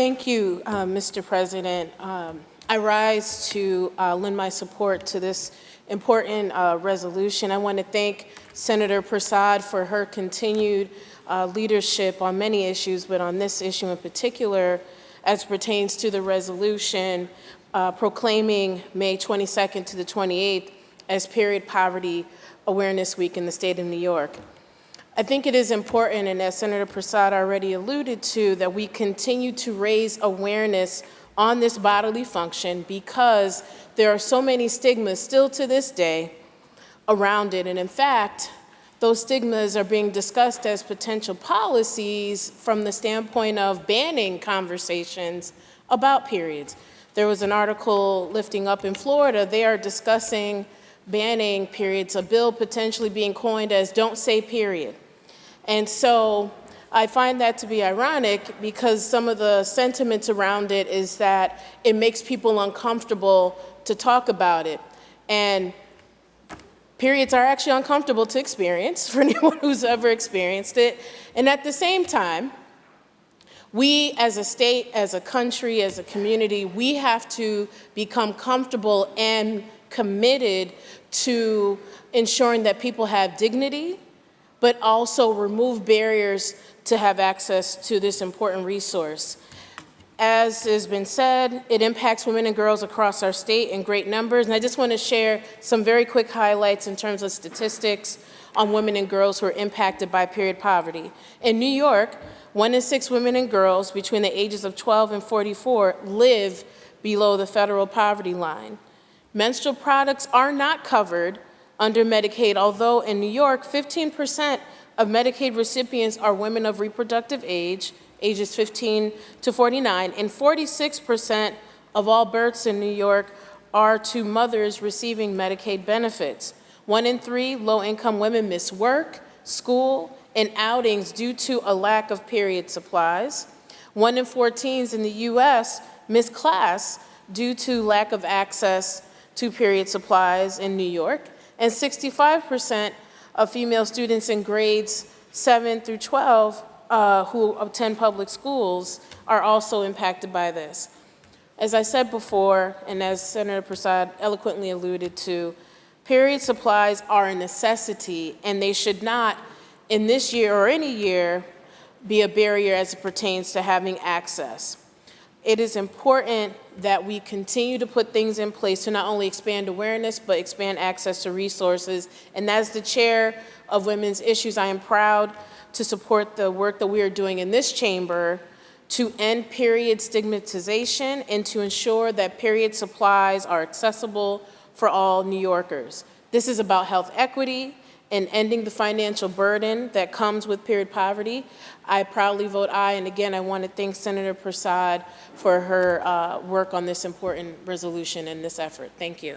Thank you, Mr. President. I rise to lend my support to this important resolution. I want to thank Senator Prasad for her continued leadership on many issues, but on this issue in particular, as pertains to the resolution proclaiming May 22nd to the 28th as Period Poverty Awareness Week in the state of New York. I think it is important, and as Senator Prasad already alluded to, that we continue to raise awareness on this bodily function because there are so many stigmas still to this day around it. And in fact, those stigmas are being discussed as potential policies from the standpoint of banning conversations about periods. There was an article lifting up in Florida. They are discussing banning periods, a bill potentially being coined as "Don't Say Period." And so I find that to be ironic because some of the sentiments around it is that it makes people uncomfortable to talk about it. And periods are actually uncomfortable to experience for anyone who's ever experienced it. And at the same time, we as a state, as a country, as a community, we have to become comfortable and committed to ensuring that people have dignity, but also remove barriers to have access to this important resource. As has been said, it impacts women and girls across our state in great numbers, and I just want to share some very quick highlights in terms of statistics on women and girls who are impacted by period poverty. In New York, 1 in 6 women and girls between the ages of 12 and 44 live below the federal poverty line. Menstrual products are not covered under Medicaid, although in New York, 15% of Medicaid recipients are women of reproductive age, ages 15 to 49, and 46% of all births in New York are to mothers receiving Medicaid benefits. 1 in 3 low-income women miss work, school, and outings due to a lack of period supplies. 1 in 4 teens in the U.S. miss class due to lack of access to period supplies in New York, and 65% of female students in grades 7 through 12 who attend public schools are also impacted by this. As I said before, and as Senator Prasad eloquently alluded to, period supplies are a necessity, and they should not, in this year or any year, be a barrier as it pertains to having access. It is important that we continue to put things in place to not only expand awareness, but expand access to resources. And as the chair of Women's Issues, I am proud to support the work that we are doing in this chamber to end period stigmatization and to ensure that period supplies are accessible for all New Yorkers. This is about health equity and ending the financial burden that comes with period poverty. I proudly vote aye, and again, I want to thank Senator Prasad for her work on this important resolution and this effort. Thank you.